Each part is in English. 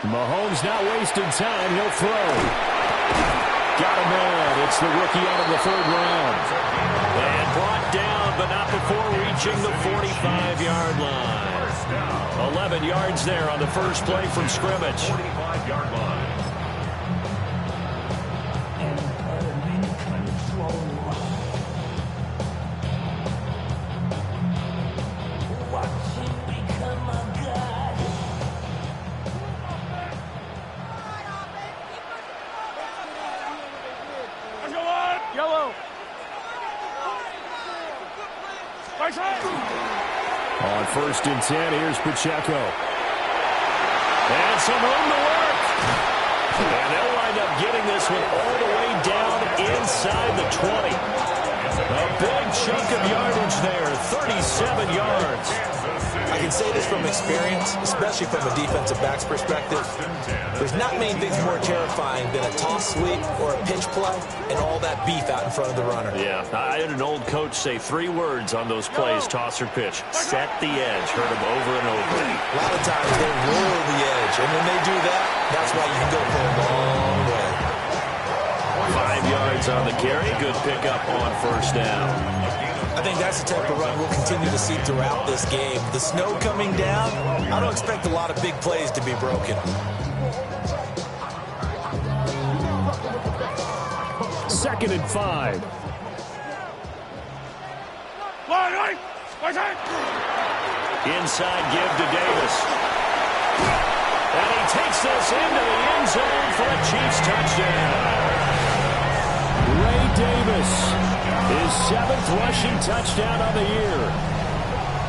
Mahomes not wasting time. He'll throw. Got a man. It's the rookie out of the third round. And brought down, but not before reaching the 45-yard line. 11 yards there on the first play from scrimmage. 45-yard line. On 1st and 10, here's Pacheco. And some room to work. And they'll wind up getting this one all the way down inside the 20. A big chunk of yardage there, 37 yards. I can say this from experience, especially from a defensive back's perspective. There's not many things more terrifying than a toss sweep or a pinch play and all that beef out in front of the runner. Yeah, I had an old coach say 3 words on those plays, toss or pitch. Set the edge. Heard him over and over. A lot of times they roll the edge, and when they do that, that's why you can go for a long way. 5 yards on the carry. Good pickup on 1st down. I think that's the type of run we'll continue to see throughout this game. The snow coming down, I don't expect a lot of big plays to be broken. 2nd and 5. Inside give to Davis. And he takes this into the end zone for a Chiefs touchdown. Ray Davis, his 7th rushing touchdown of the year.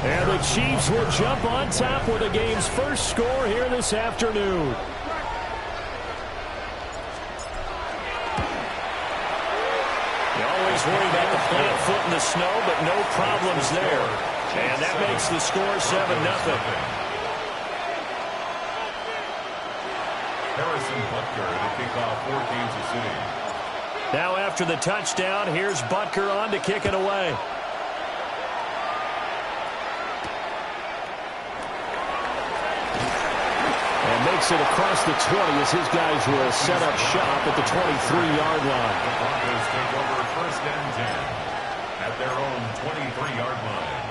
And the Chiefs will jump on top with the game's first score here this afternoon. You always worry about the plant foot in the snow, but no problems there. And that makes the score 7-0. Harrison Butker to kick off for Kansas City. Now after the touchdown, here's Butker on to kick it away. And makes it across the 20 as his guys will set up shop at the 23-yard line. The Broncos take over 1st and 10 at their own 23-yard line.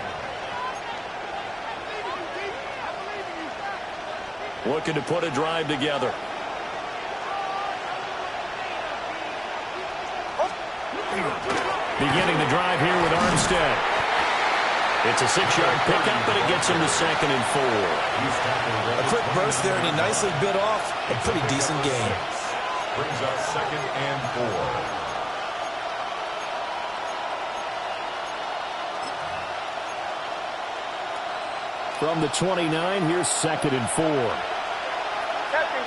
Looking to put a drive together. Beginning the drive here with Armstead. It's a 6-yard pickup, but it gets him to 2nd and 4. A quick burst there, and he nicely bit off a pretty decent gain. Brings up 2nd and 4. From the 29, here's 2nd and 4.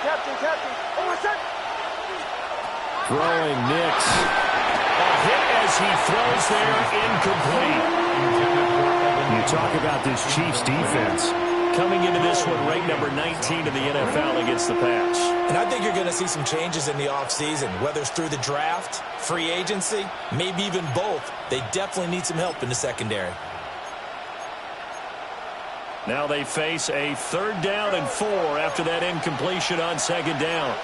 Captain. Oh, what's that? Throwing Nix. A hit as he throws there, incomplete. You talk about this Chiefs defense. Coming into this one, ranked number 19 in the NFL against the pass. And I think you're going to see some changes in the offseason, whether it's through the draft, free agency, maybe even both. They definitely need some help in the secondary. Now they face a 3rd down and 4 after that incompletion on 2nd down.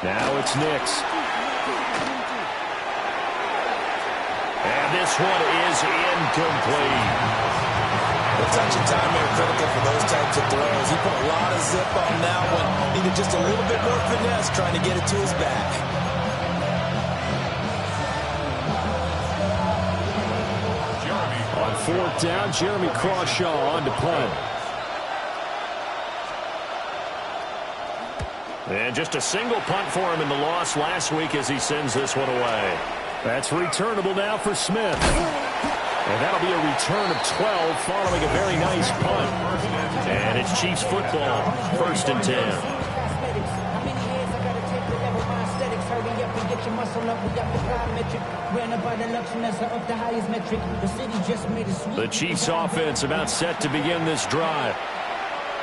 Now it's Nix. And this one is incomplete. The touch and time are critical for those types of throws. He put a lot of zip on that one. Needed just a little bit more finesse trying to get it to his back. On 4th down, Jeremy Crawshaw on to punt. And just a single punt for him in the loss last week as he sends this one away. That's returnable now for Smith. And that'll be a return of 12 following a very nice punt. And it's Chiefs football, 1st and 10. The Chiefs offense about set to begin this drive.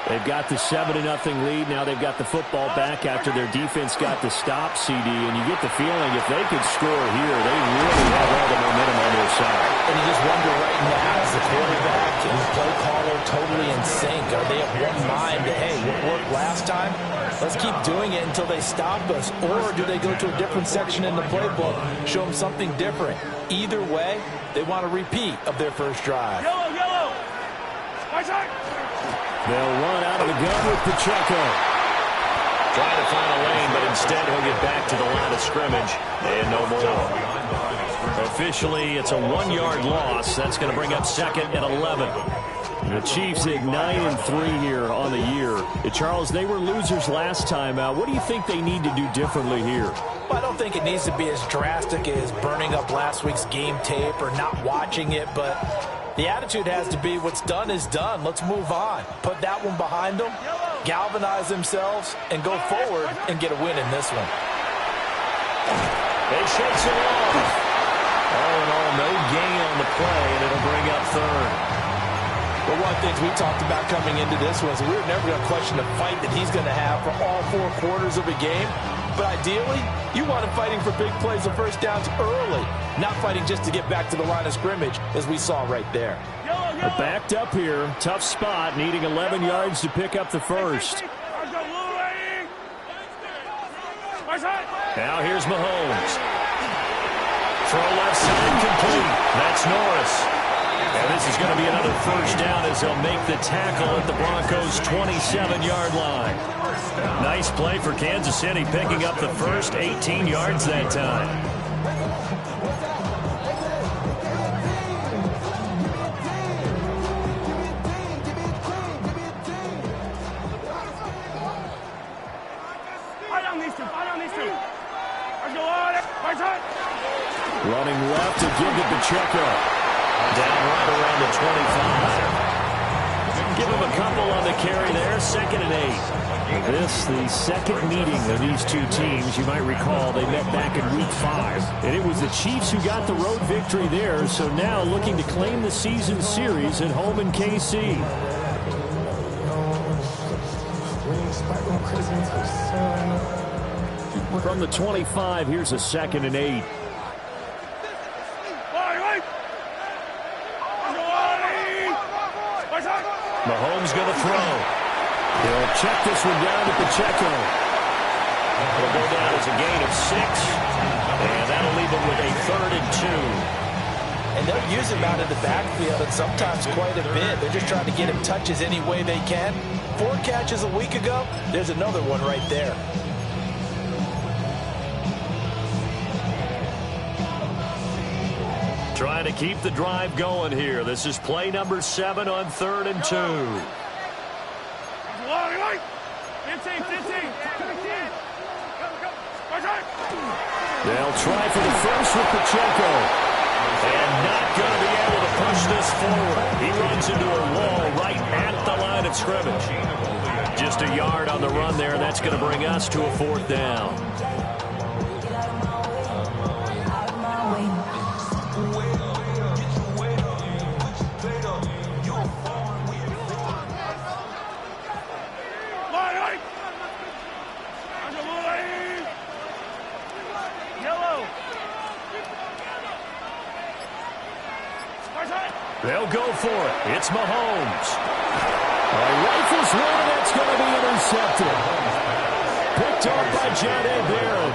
They've got the 7-0 lead. Now they've got the football back after their defense got the stop, CD. And you get the feeling if they could score here, they really have all the momentum on their side. And you just wonder right now, is the quarterback and the play caller totally in sync? Are they of one mind that, hey, what worked last time? Let's keep doing it until they stop us. Or do they go to a different section in the playbook, show them something different? Either way, they want a repeat of their first drive. Yellow, yellow. My side. They'll run out of the gun with Pacheco. Trying to find a lane, but instead he'll get back to the line of scrimmage. And no more. Officially, it's a 1-yard loss. That's going to bring up second and 11. The Chiefs at 9-3 here on the year. Charles, they were losers last time out. What do you think they need to do differently here? Well, I don't think it needs to be as drastic as burning up last week's game tape or not watching it, but the attitude has to be what's done is done. Let's move on. Put that one behind them, galvanize themselves, and go forward and get a win in this one. They shakes it off. All in all, no gain on the play, and it'll bring up third. Well, one of the things we talked about coming into this was we were never going to question the fight that he's going to have for all 4 quarters of a game. But ideally, you want him fighting for big plays and first downs early, not fighting just to get back to the line of scrimmage, as we saw right there. Backed up here, tough spot, needing 11 yards to pick up the first. Now here's Mahomes. Throw left side complete. That's Norris. And this is going to be another first down as they'll make the tackle at the Broncos' 27-yard line. Nice play for Kansas City, picking up the first 18 yards that time. Running left to give to Pacheco. Down right around the 25. Give him a couple on the carry there. 2nd and 8. This, the second meeting of these two teams. You might recall they met back in Week 5. And it was the Chiefs who got the road victory there. So now looking to claim the season series at home in KC. From the 25, here's a 2nd and 8. Mahomes going to throw. He'll check this one down to Pacheco. It'll go down as a gain of 6. And that'll leave them with a 3rd and 2. And they'll use him out in the backfield, and sometimes quite a bit. They're just trying to get him touches any way they can. 4 catches a week ago. There's another one right there. Trying to keep the drive going here. This is play number 7 on 3rd and 2. They'll try for the first with Pacheco. And not going to be able to push this forward. He runs into a wall right at the line of scrimmage. Just a yard on the run there. That's going to bring us to a 4th down. They'll go for it. It's Mahomes. Rifles one, that's going to be intercepted. Picked off by Jahdae Barron.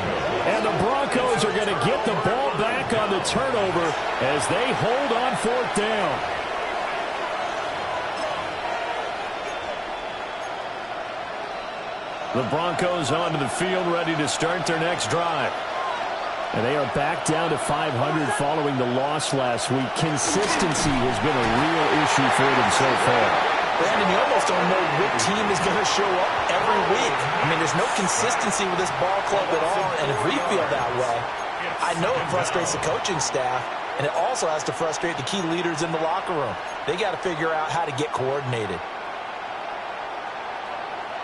And the Broncos are going to get the ball back on the turnover as they hold on 4th down. The Broncos onto the field, ready to start their next drive. And they are back down to 500 following the loss last week. Consistency has been a real issue for them so far. Brandon, you almost don't know what team is going to show up every week. I mean, there's no consistency with this ball club at all, and if we feel that way, I know it frustrates the coaching staff, and it also has to frustrate the key leaders in the locker room. They got to figure out how to get coordinated.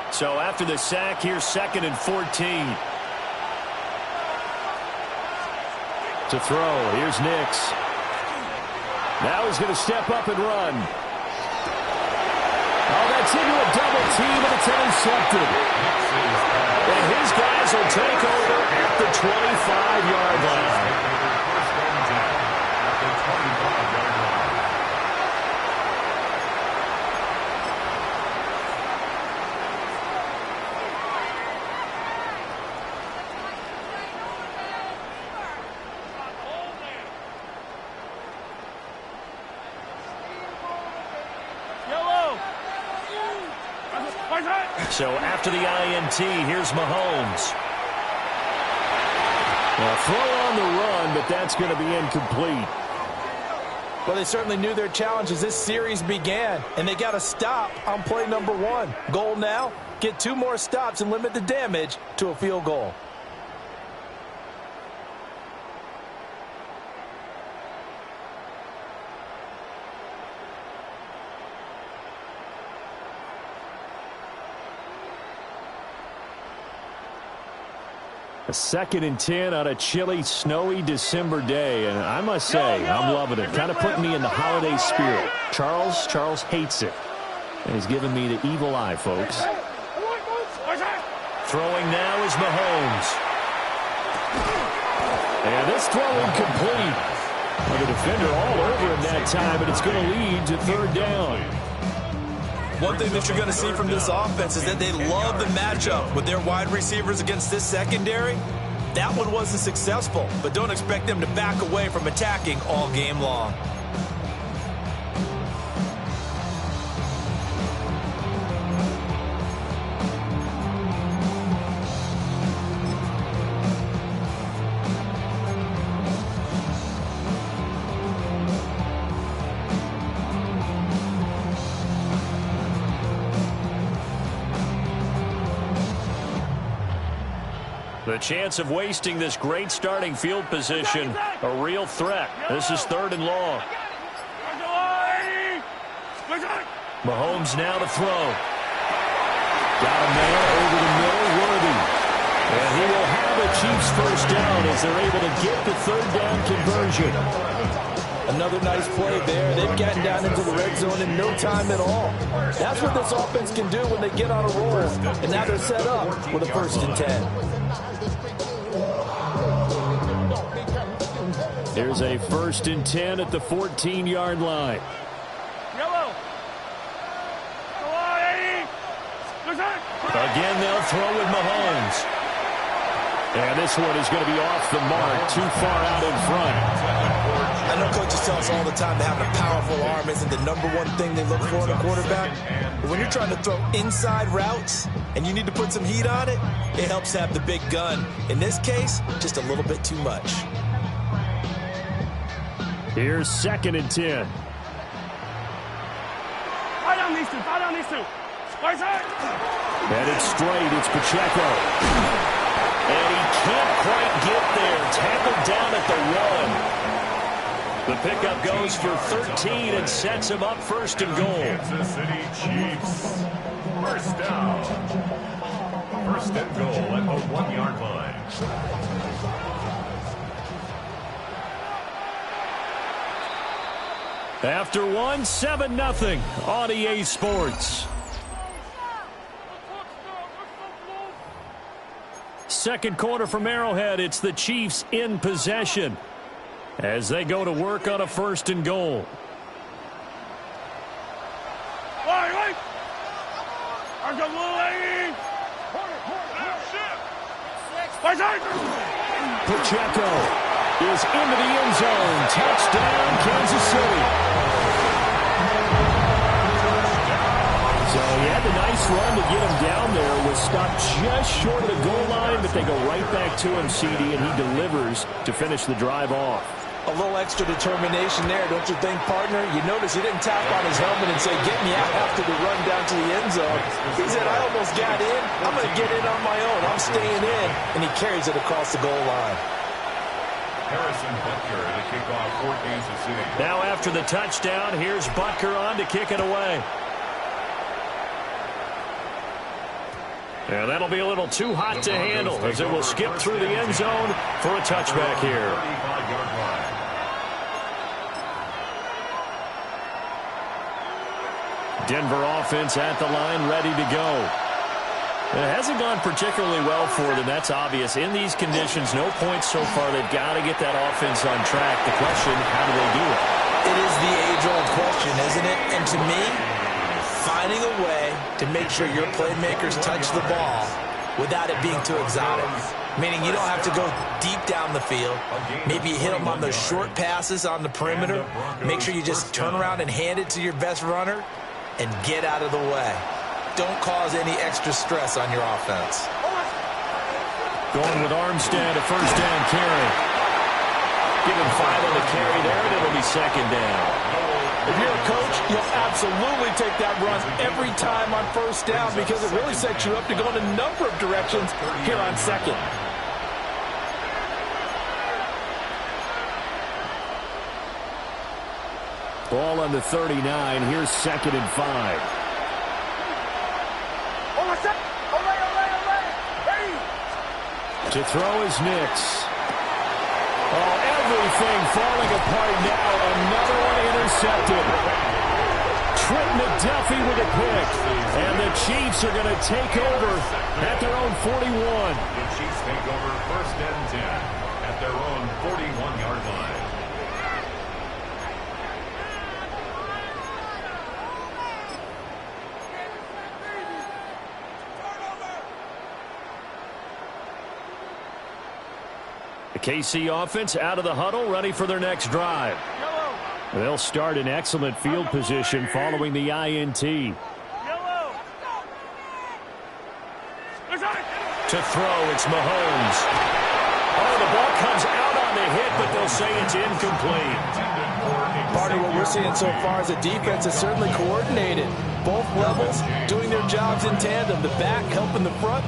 So after the sack, here's 2nd and 14. To throw, here's Nix. Now he's going to step up and run. Oh, that's into a double team, and it's intercepted. And his guys will take over at the 25-yard line. First and 10 at the 25-yard line. So after the INT, here's Mahomes. Well, throw on the run, but that's going to be incomplete. Well, they certainly knew their challenge as this series began, and they got a stop on play number 1. Goal now, get 2 more stops and limit the damage to a field goal. A 2nd and 10 on a chilly, snowy December day, and I must say, I'm loving it. Kind of putting me in the holiday spirit. Charles hates it, and he's giving me the evil eye, folks. Throwing now is Mahomes. And this throw incomplete. Well, the defender all over him that time, but it's going to lead to 3rd down. One thing that you're going to see from this offense is that they love the matchup with their wide receivers against this secondary. That one wasn't successful, but don't expect them to back away from attacking all game long. The chance of wasting this great starting field position, a real threat. This is 3rd and long. Mahomes now to throw. Got a man over the middle, Worthy. And he will have a Chiefs 1st down as they're able to get the 3rd down conversion. Another nice play there. They've gotten down into the red zone in no time at all. That's what this offense can do when they get on a roll. And now they're set up with a 1st and 10. Here's a 1st and 10 at the 14-yard line. Again, they'll throw with Mahomes. And this one is going to be off the mark, too far out in front. I know coaches tell us all the time that having a powerful arm isn't the #1 thing they look for in a quarterback. But when you're trying to throw inside routes and you need to put some heat on it, it helps have the big gun. In this case, just a little bit too much. Here's 2nd and 10. Headed straight, it's Pacheco. And he can't quite get there. Tackled down at the 1. The pickup goes for 13 and sets him up 1st and goal. Kansas City Chiefs. 1st down. 1st and goal at the 1-yard line. After 1, 7-0 on EA Sports. 2nd quarter from Arrowhead. It's the Chiefs in possession as they go to work on a 1st and goal. Pacheco is into the end zone. Touchdown, Kansas City. So he had the nice run to get him down there. Was stopped just short of the goal line, but they go right back to him, CD, and he delivers to finish the drive off. A little extra determination there, don't you think, partner? You notice he didn't tap on his helmet and say, get me out after the run down to the end zone. He said, I almost got in. I'm going to get in on my own. I'm staying in. And he carries it across the goal line. Harrison Butker to kick off for Kansas City. Now after the touchdown, here's Butker on to kick it away. And that'll be a little too hot to handle as it will skip through the end zone for a touchback here. 35-yard line. Denver offense at the line, ready to go. It hasn't gone particularly well for them. That's obvious. In these conditions, no points so far. They've got to get that offense on track. The question, how do they do it? It is the age-old question, isn't it? And to me, finding a way to make sure your playmakers touch the ball without it being too exotic. Meaning you don't have to go deep down the field. Maybe you hit them on those short passes on the perimeter. Make sure you just turn around and hand it to your best runner and get out of the way. Don't cause any extra stress on your offense. Going with Armstead, a first down carry. Give him 5 on the carry there, and it'll be second down. If you're a coach, you'll absolutely take that run every time on first down because it really sets you up to go in a number of directions here on second. Ball on the 39. Here's second and 5. To throw is Nix. Oh, everything falling apart now. Another one intercepted. Trent McDuffie with a pick. And the Chiefs are going to take over at their own 41. The Chiefs take over first and 10 at their own 41-yard line. The KC offense out of the huddle, ready for their next drive. They'll start in excellent field position following the INT. To throw, it's Mahomes. Oh, the ball comes out on the hit, but they'll say it's incomplete. Part of what we're seeing so far is the defense is certainly coordinated. Both levels doing their jobs in tandem. The back helping the front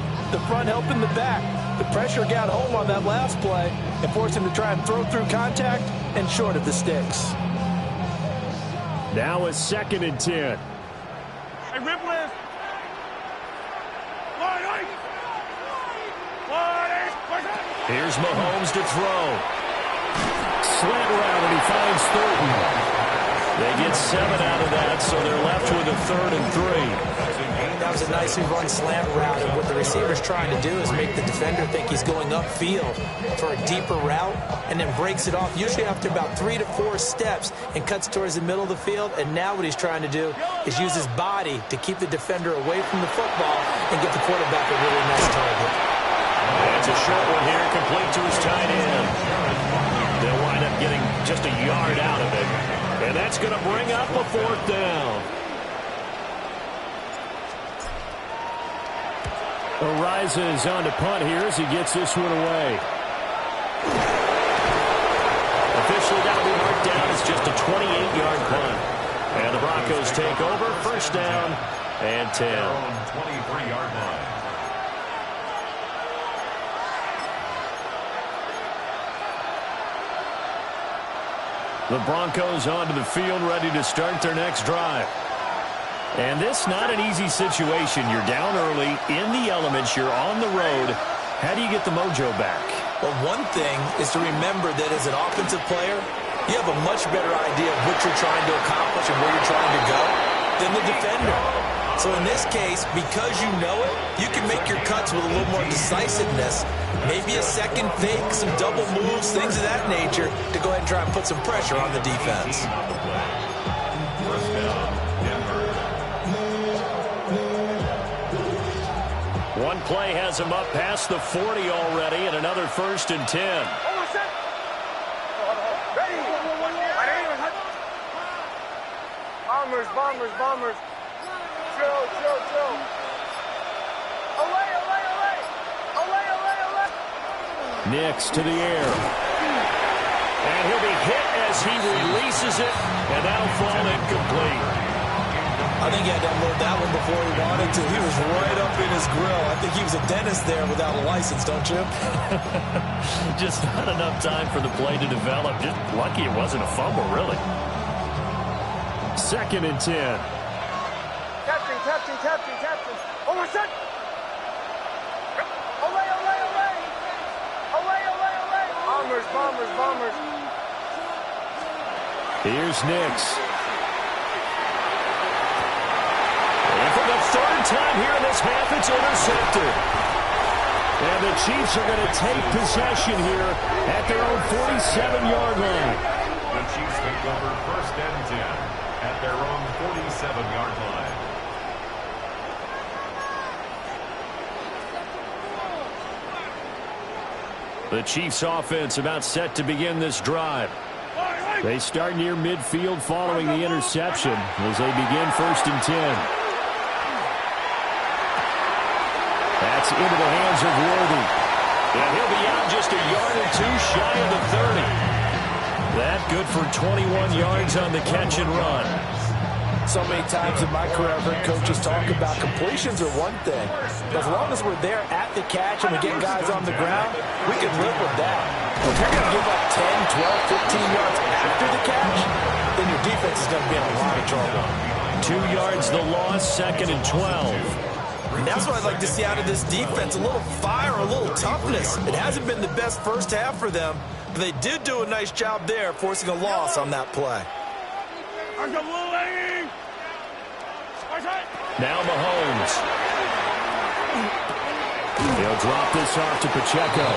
helping the back. The pressure got home on that last play and forced him to try and throw through contact and short of the sticks. Now a second and 10. Hey, Ripley. Here's Mahomes to throw. Slant route, and he finds Thornton. They get 7 out of that, so they're left with a 3rd and 3. That was a nicely run slant route, and what the receiver's trying to do is make the defender think he's going upfield for a deeper route, and then breaks it off, usually after about 3 to 4 steps, and cuts towards the middle of the field. And now what he's trying to do is use his body to keep the defender away from the football and get the quarterback a really nice target. That's a short one here, complete to his tight end. They'll wind up getting just a yard out of it, and that's going to bring up a 4th down. Ariza is on to punt here as he gets this one away. Officially got to be marked down as just a 28-yard punt. And the Broncos take over, first down and 10. 23-yard line. The Broncos onto the field, ready to start their next drive. And this not an easy situation. You're down early, in the elements, you're on the road. How do you get the mojo back? Well, one thing is to remember that as an offensive player, you have a much better idea of what you're trying to accomplish and where you're trying to go than the defender. So in this case, because you know it, you can make your cuts with a little more decisiveness. Maybe a second fake, some double moves, things of that nature to go ahead and try and put some pressure on the defense. First down, Denver. One play has him up past the 40 already, and another 1st and 10. Bombers. Chill. Nix to the air. And he'll be hit as he releases it, and that'll fall incomplete. I think he had to unload that one before he wanted to. He was right up in his grill. I think he was a dentist there without a license, don't you? Just not enough time for the play to develop. Just lucky it wasn't a fumble, really. 2nd and 10. Captain. Oh, my son. Bombers. Here's Nix. Meantime, here in this half, it's intercepted. And the Chiefs are going to take possession here at their own 47-yard line. The Chiefs take over 1st and 10 at their own 47-yard line. The Chiefs offense about set to begin this drive. They start near midfield following the interception as they begin 1st and 10. That's into the hands of Worthy. And he'll be out just a yard or two shy of the 30. That good for 21 yards on the catch and run. So many times in my career, I've heard coaches talk about completions are one thing. But as long as we're there at the catch and we get guys on the ground, we can live with that. If you're going to give up 10, 12, 15 yards after the catch, then your defense is going to be in a lot of trouble. 2 yards the loss, 2nd and 12. And that's what I'd like to see out of this defense, a little fire, a little toughness. It hasn't been the best first half for them, but they did do a nice job there, forcing a loss on that play. Now Mahomes. He'll drop this off to Pacheco.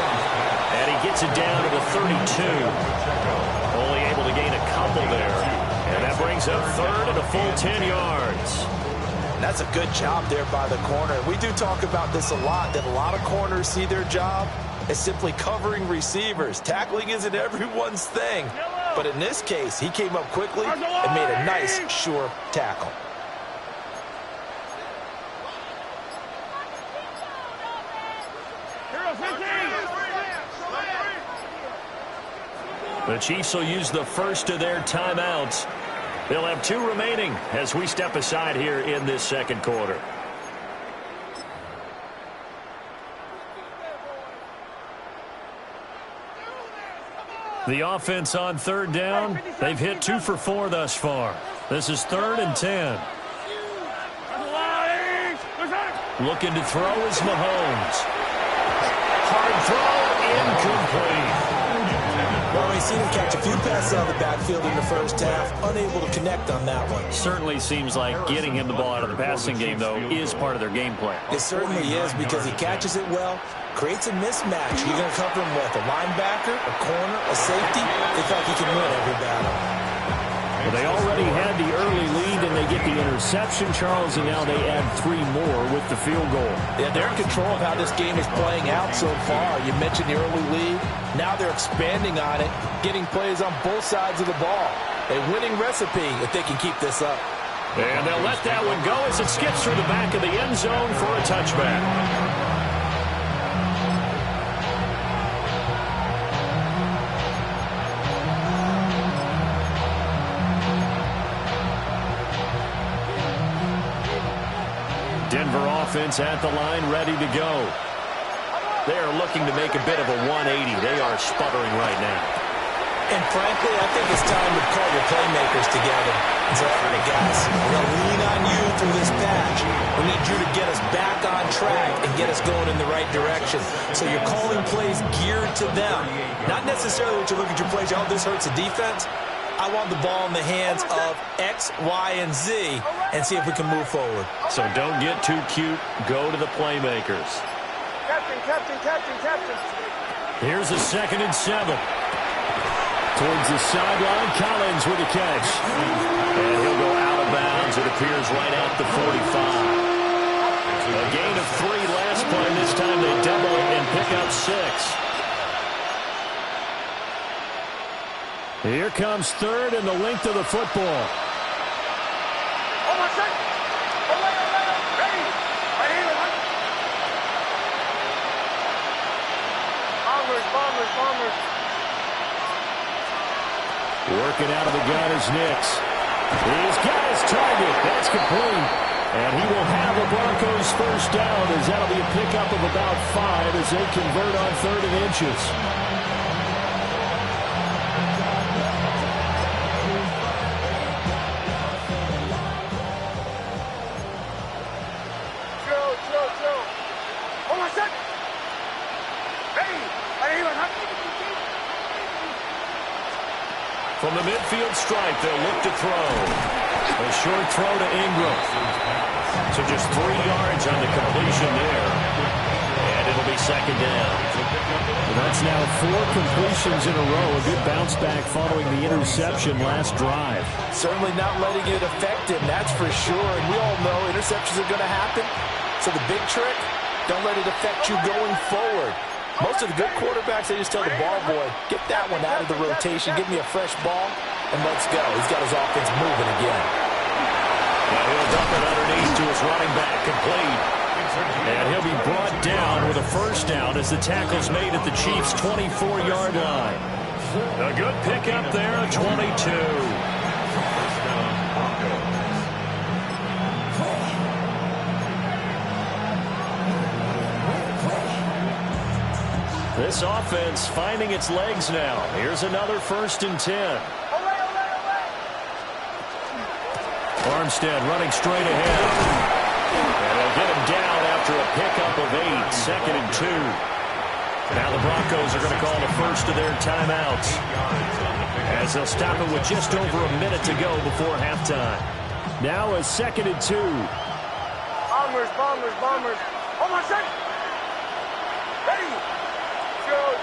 And he gets it down to the 32. Only able to gain a couple there. And that brings up 3rd and a full 10 yards. That's a good job there by the corner. We do talk about this a lot, that a lot of corners see their job as simply covering receivers. Tackling isn't everyone's thing. But in this case, he came up quickly and made a nice, sure tackle. The Chiefs will use the first of their timeouts. They'll have 2 remaining as we step aside here in this 2nd quarter. The offense on 3rd down. They've hit 2 for 4 thus far. This is 3rd and 10. Looking to throw is Mahomes. Hard throw, incomplete. Well, we've seen him catch a few passes out of the backfield in the first half, unable to connect on that one. Certainly seems like getting him the ball out of the passing game, though, is part of their game plan. It certainly is, because he catches it well, creates a mismatch. You're going to cover him with a linebacker, a corner, a safety. They feel like he can win every battle. Well, they already had the early lead, and they get the interception, Charles, and now they add 3 more with the field goal. Yeah, they're in control of how this game is playing out so far. You mentioned the early lead. Now they're expanding on it, getting plays on both sides of the ball. A winning recipe if they can keep this up. And they'll let that one go as it skips through the back of the end zone for a touchback. Denver offense at the line, ready to go. They are looking to make a bit of a 180. They are sputtering right now. And frankly, I think it's time to call your playmakers together and say, all right, guys, we're going to lean on you through this patch. We need you to get us back on track and get us going in the right direction. So you're calling plays geared to them. Not necessarily what you look at your plays, oh, this hurts the defense. I want the ball in the hands of X, Y, and Z and see if we can move forward. So don't get too cute. Go to the playmakers. Captain. Here's a 2nd and 7. Towards the sideline, Collins with a catch. And he'll go out of bounds. It appears right at the 45. A gain of 3 last play. This time they double and pick up 6. Here comes 3rd and the length of the football. Bombers. Working out of the gun is Nix. He's got his target. That's complete. And he will have the Broncos first down as that'll be a pickup of about 5 as they convert on 3rd and inches. From the midfield stripe, they'll look to throw. A short throw to Ingram. So just 3 yards on the completion there. And it'll be second down. Well, that's now 4 completions in a row. A good bounce back following the interception last drive. Certainly not letting it affect him, that's for sure. And we all know interceptions are going to happen. So the big trick, don't let it affect you going forward. Most of the good quarterbacks, they just tell the ball boy, get that one out of the rotation, give me a fresh ball, and let's go. He's got his offense moving again. Now he'll dump it underneath to his running back, complete. And he'll be brought down with a first down as the tackle's made at the Chiefs' 24-yard line. A good pickup there, a 22. This offense finding its legs now. Here's another 1st and 10. Armstead running straight ahead. And they'll get him down after a pickup of 8, 2nd and 2. Now the Broncos are going to call the first of their timeouts as they'll stop it with just over a minute to go before halftime. Now a 2nd and 2. Bombers, bombers, bombers. Oh, my son! Ready! Chill.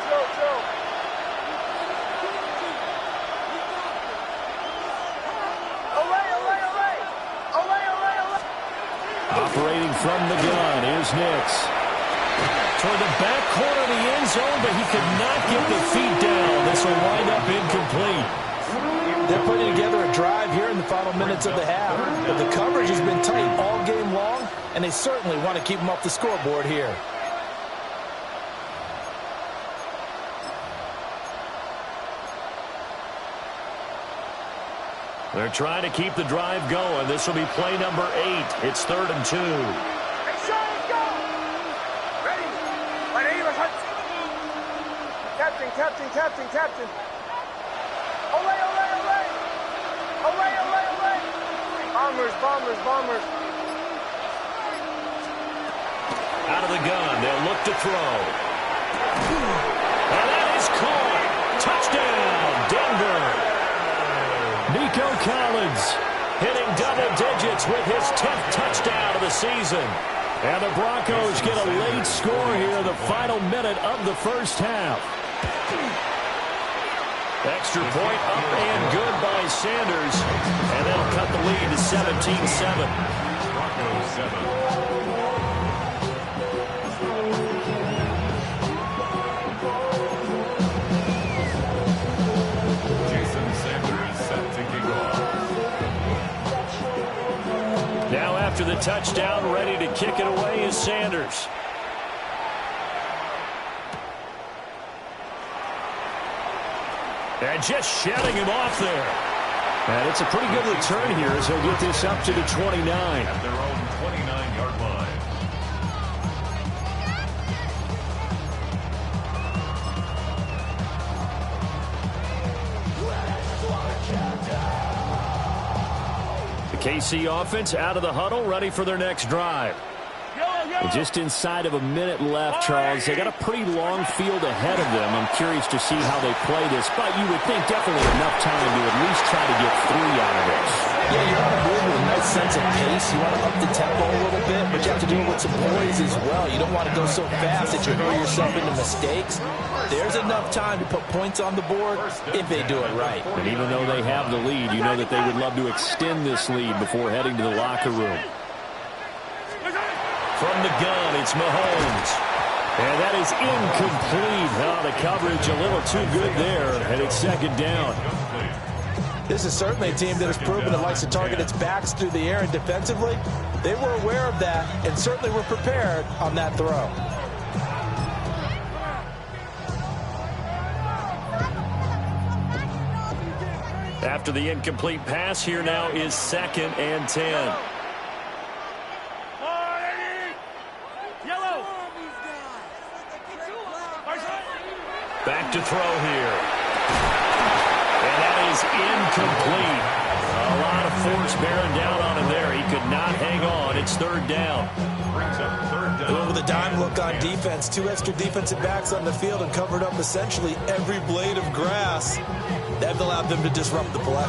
Operating from the gun is Nix. Toward the back corner of the end zone, but he could not get the feet down. This will wind up incomplete. They're putting together a drive here in the final minutes of the half. But the coverage has been tight all game long, and they certainly want to keep them off the scoreboard here. They're trying to keep the drive going. This will be play number 8. It's 3rd and 2. Captain. Away. Bombers. Out of the gun, they'll look to throw. And that is caught. Touchdown, Denver. Nico Collins hitting double digits with his 10th touchdown of the season. And the Broncos get a late score here in the final minute of the first half. Extra point up and good by Sanders. And they'll cut the lead to 17-7. Broncos 7. Now after the touchdown, ready to kick it away is Sanders. And just shutting him off there. And it's a pretty good return here as he'll get this up to the 29. At their own 29-yard line. KC offense out of the huddle, ready for their next drive. Just inside of a minute left, Charles. They got a pretty long field ahead of them. I'm curious to see how they play this, but you would think definitely enough time to at least try to get 3 out of this. Yeah, you want to move with a nice sense of pace. You want to up the tempo a little bit, but you have to do it with some poise as well. You don't want to go so fast that you hurl yourself into mistakes. There's enough time to put points on the board if they do it right. And even though they have the lead, you know that they would love to extend this lead before heading to the locker room. From the gun, it's Mahomes. And that is incomplete. Oh, the coverage a little too good there, and it's second down. This is certainly a team that has proven it likes to target its backs through the air and defensively. They were aware of that and certainly were prepared on that throw. After the incomplete pass, here now is 2nd and 10. Back to throw here. And that is incomplete. A lot of force bearing down on him there. He could not hang on. It's 3rd down. With a dime look on defense, 2 extra defensive backs on the field and covered up essentially every blade of grass. That allowed them to disrupt the play.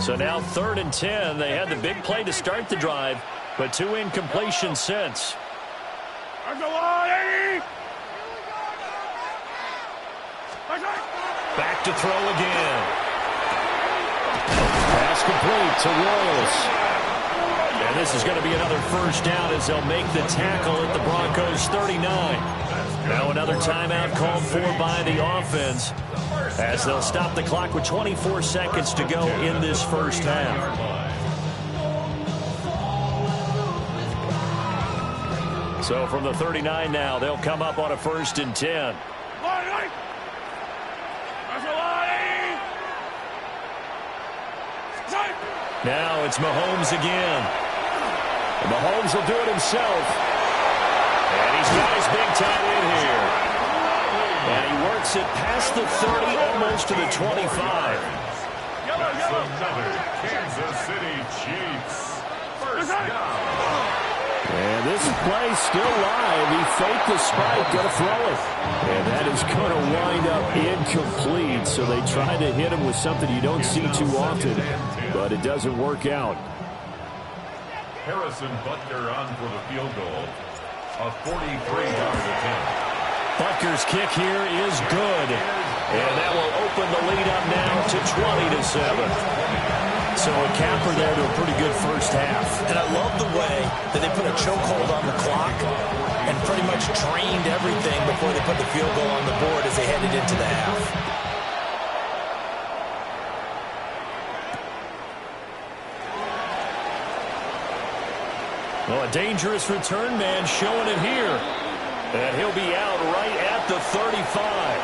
So now 3rd and 10. They had the big play to start the drive, but 2 incompletions since. Back to throw again. Pass complete to Royals. And this is going to be another first down as they'll make the tackle at the Broncos 39. Now another timeout called for by the offense as they'll stop the clock with 24 seconds to go in this first half. So from the 39 now, they'll come up on a 1st and 10. Now it's Mahomes again. And Mahomes will do it himself. And he's got his big tight end here. And he works it past the 30, almost to the 25. Another Kansas City Chiefs. First down. And this play still live. He faked the spike, going to throw it. And that is going to wind up incomplete. So they try to hit him with something you don't see too often, but it doesn't work out. Harrison Butker on for the field goal. A 43-yard attempt. Butker's kick here is good. And that will open the lead up now to 20-7. So a capper there to a pretty good first half. And I love the way that they put a chokehold on the clock and pretty much drained everything before they put the field goal on the board as they headed into the half. Well, a dangerous return man showing it here. And he'll be out right at the 35.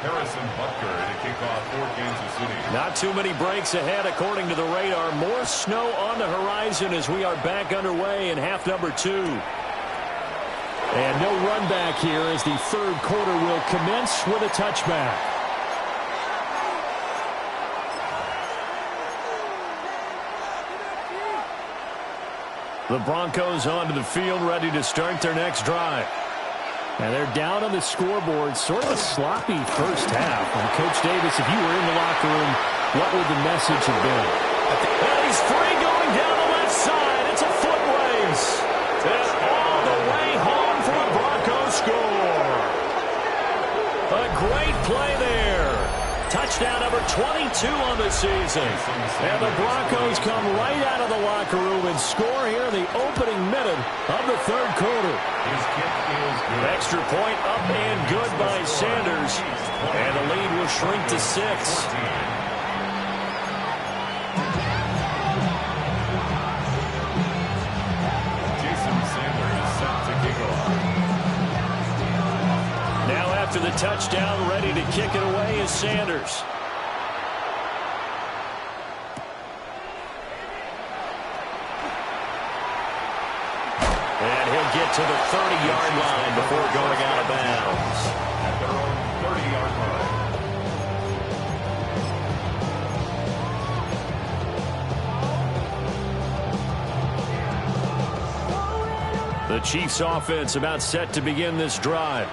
Harrison Butker to kick off for Kansas City. Not too many breaks ahead according to the radar. More snow on the horizon as we are back underway in half number 2. And no run back here as the 3rd quarter will commence with a touchback. The Broncos onto the field ready to start their next drive. And they're down on the scoreboard, sort of a sloppy first half. And Coach Davis, if you were in the locker room, what would the message have been? And he's free going down the left side. It's a foot race. And all the way home for a Broncos score. A great play there. Touchdown number 22 on the season. And the Broncos come right out of the locker room and score here in the opening minute of the 3rd quarter. His kick is good. Extra point up and good by Sanders. And the lead will shrink to 6. Jason Sanders is set to kick off. Now after the touchdown, ready to kick it away is Sanders. And he'll get to the 30-yard line before going out of bounds. At their own 30-yard line. The Chiefs offense about set to begin this drive.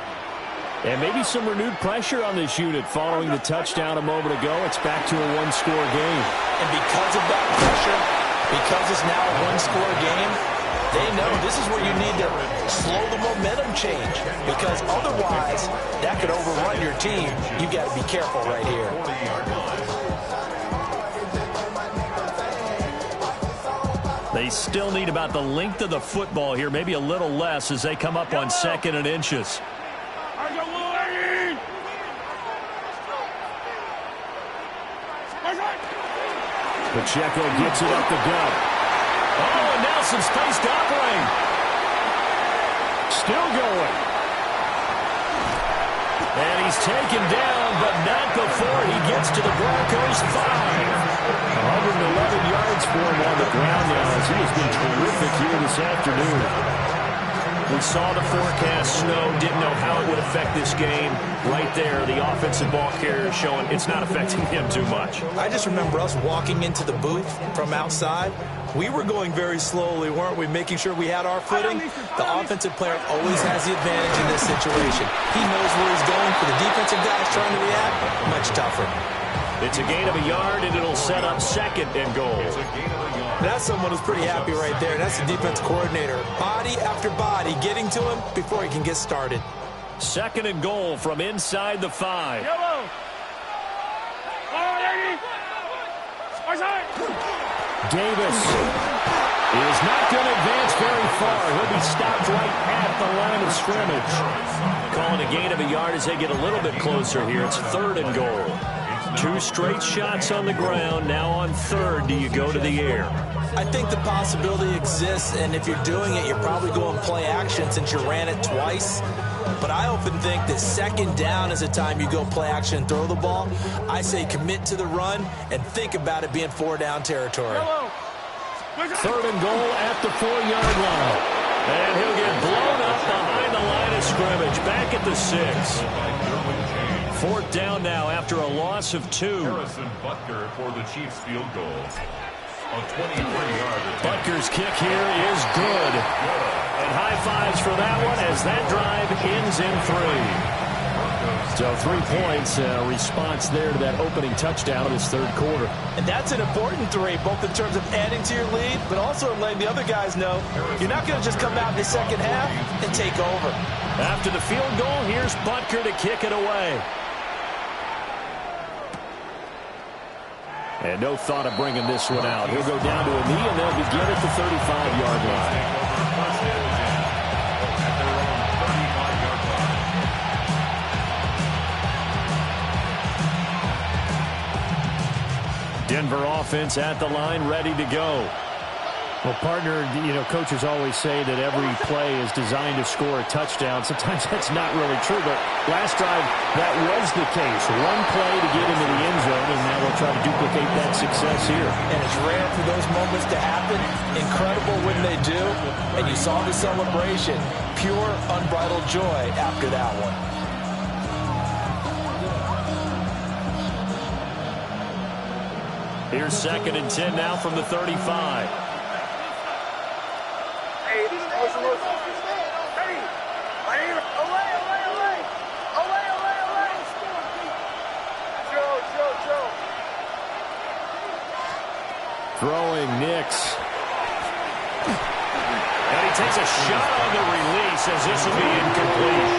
And maybe some renewed pressure on this unit following the touchdown a moment ago. It's back to a one-score game. And because of that pressure, because it's now a one-score game, they know this is where you need to slow the momentum change. Because otherwise, that could overrun your team. You got to be careful right here. 40-yard line. They still need about the length of the football here, maybe a little less as they come up on 2nd and inches. Pacheco gets it up the gut. Oh, and Nelson's face doubling. Still going. And he's taken down, but not before he gets to the Broncos' 5. 111 yards for him on the ground now as he has been terrific here this afternoon. We saw the forecast snow, didn't know how it would affect this game. Right there, the offensive ball carrier showing it's not affecting him too much. I just remember us walking into the booth from outside, We were going very slowly, weren't we, making sure we had our footing? The offensive player always has the advantage in this situation. He knows where he's going. For the defensive guys trying to react, much tougher. It's a gain of a yard, and it'll set up 2nd and goal. That's someone who's pretty happy right there. That's the defense coordinator. Body after body getting to him before he can get started. 2nd and goal from inside the 5. Yellow. Davis is not going to advance very far. He'll be stopped right at the line of scrimmage. Calling a gain of a yard as they get a little bit closer here. It's 3rd and goal. 2 straight shots on the ground. Now on 3rd, do you go to the air? I think the possibility exists, and if you're doing it, you're probably going play action since you ran it twice. But I often think that 2nd down is the time you go play action and throw the ball. I say commit to the run and think about it being 4-down territory. 3rd and goal at the 4-yard line. And he'll get blown up behind the line of scrimmage. Back at the 6. 4th down now after a loss of 2. Harrison Butker for the Chiefs field goal. A 23-yard attempt. Butker's kick here is good. And high fives for that one as that drive ends in 3. So 3 points, response there to that opening touchdown in this 3rd quarter. And that's an important 3, both in terms of adding to your lead, but also letting the other guys know you're not going to just come out in the 2nd half and take over. After the field goal, here's Butker to kick it away. And no thought of bringing this one out. He'll go down to a knee, and they'll begin at the 35-yard line. Denver offense at the line, ready to go. Well, partner, coaches always say that every play is designed to score a touchdown. Sometimes that's not really true, but last drive, that was the case. One play to get into the end zone, and now they'll try to duplicate that success here. And it's rare for those moments to happen. Incredible when they do. And you saw the celebration. Pure, unbridled joy after that one. Here's 2nd and 10 now from the 35. Throwing Nix. And he takes a shot on the release as this will be incomplete.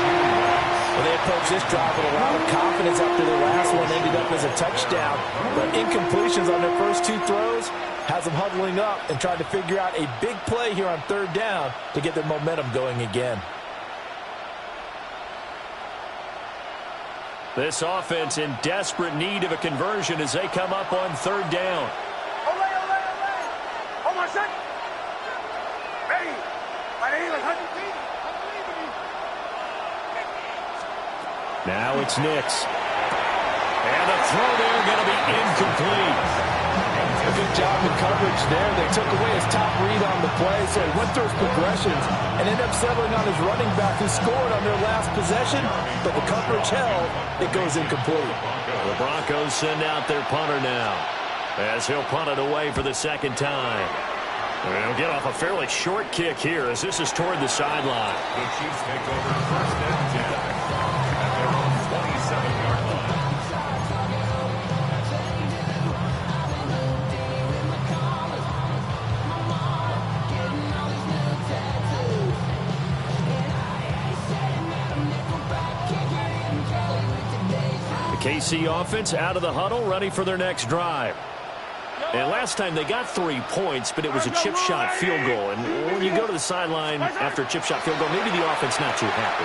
Well, they approached this drive with a lot of confidence after their last one ended up as a touchdown. But incompletions on their first 2 throws has them huddling up and trying to figure out a big play here on 3rd down to get their momentum going again. This offense in desperate need of a conversion as they come up on 3rd down. Now it's Nix. And the throw there going to be incomplete. A good job in coverage there. They took away his top read on the play, so he went through his progressions and ended up settling on his running back who scored on their last possession, but the coverage held. It goes incomplete. The Broncos send out their punter now as he'll punt it away for the 2nd time. They'll get off a fairly short kick here as this is toward the sideline. The Chiefs take over 1st and 10 at their own 27-yard line. The KC offense out of the huddle, ready for their next drive. And last time they got 3 points, but it was a chip shot field goal. And when you go to the sideline after a chip shot field goal, maybe the offense not too happy.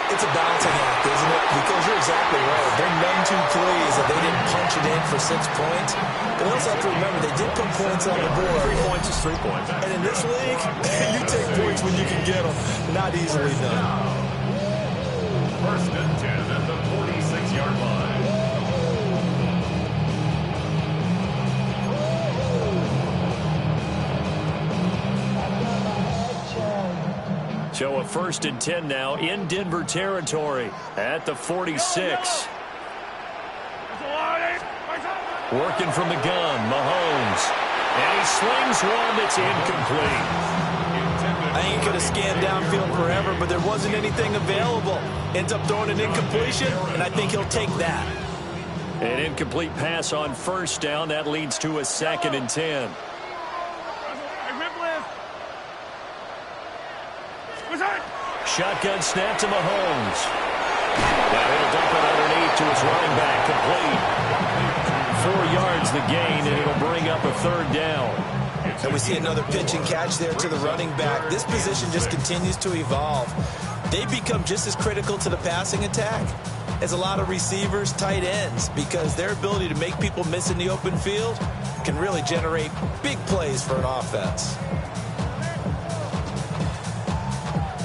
It's a balancing act, isn't it? Because you're exactly right. They're none too pleased that they didn't punch it in for 6 points. But they also have to remember they did put points on the board. 3 points is 3 points. And in this league, you take points when you can get them. Not easily done. 1st and 10 at the 46-yard line. So a 1st and 10 now in Denver territory at the 46. Working from the gun, Mahomes. And he slings one that's incomplete. I think he could have scanned downfield forever, but there wasn't anything available. Ends up throwing an incompletion, and I think he'll take that. An incomplete pass on first down. That leads to a 2nd and 10. Shotgun snap to Mahomes. Now he'll dump it underneath to his running back. Complete. 4 yards the gain, and it'll bring up a 3rd down. And we see another pitch and catch there to the running back. This position just continues to evolve. They become just as critical to the passing attack as a lot of receivers, tight ends, because their ability to make people miss in the open field can really generate big plays for an offense.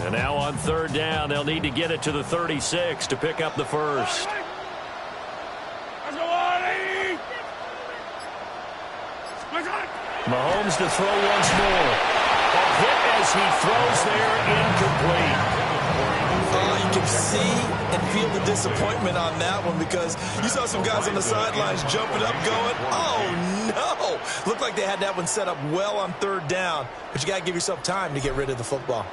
And now on 3rd down, they'll need to get it to the 36 to pick up the first. Mahomes to throw once more. A hit as he throws there, incomplete. You can see and feel the disappointment on that one because you saw some guys on the sidelines jumping up going, oh no! Looked like they had that one set up well on 3rd down, but you got to give yourself time to get rid of the football.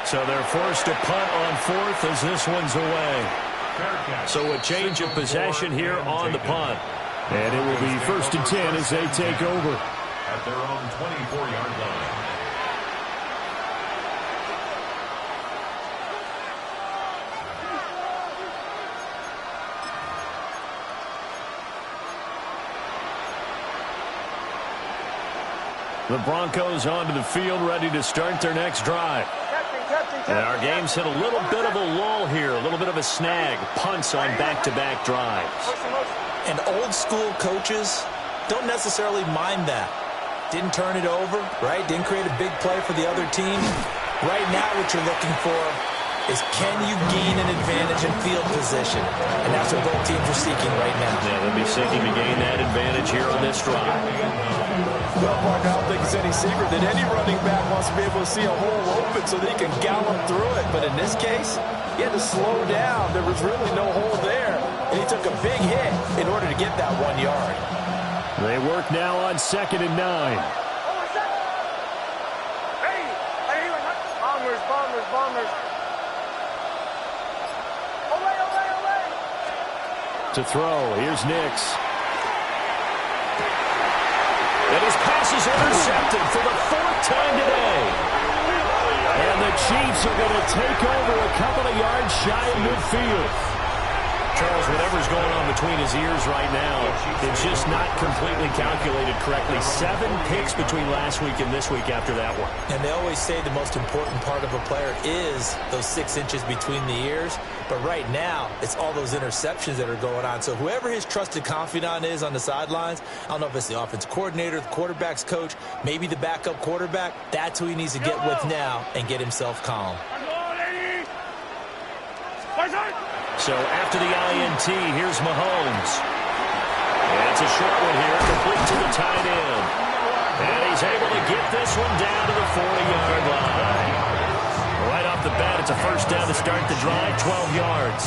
So they're forced to punt on 4th as this one's away. So a change of possession here on the punt. And it will be 1st and 10 as they take over. At their own 24-yard line. The Broncos onto the field, ready to start their next drive. And our game's hit a little bit of a lull here, a little bit of a snag. Punts on back-to-back drives. And old school coaches don't necessarily mind that. Didn't turn it over, right? Didn't create a big play for the other team. Right now what you're looking for is can you gain an advantage in field position? And that's what both teams are seeking right now. Yeah, they'll be seeking to gain that advantage here on this drive. Well, Parker, I don't think it's any secret that any running back wants to be able to see a hole open so that he can gallop through it. But in this case, he had to slow down. There was really no hole there. And he took a big hit in order to get that 1 yard. They work now on 2nd and 9. Bombers. To throw, here's Nix. And his pass is intercepted for the 4th time today. And the Chiefs are going to take over a couple of yards shy of midfield. Charles, whatever's going on between his ears right now, it's just not completely calculated correctly. 7 picks between last week and this week after that one. And they always say the most important part of a player is those 6 inches between the ears. But right now, it's all those interceptions that are going on. So whoever his trusted confidant is on the sidelines, I don't know if it's the offense coordinator, the quarterback's coach, maybe the backup quarterback, that's who he needs to get with now and get himself calm. So after the INT, here's Mahomes. And it's a short one here, complete to the tight end. And he's able to get this one down to the 40-yard line. Right off the bat, it's a first down to start the drive, 12 yards.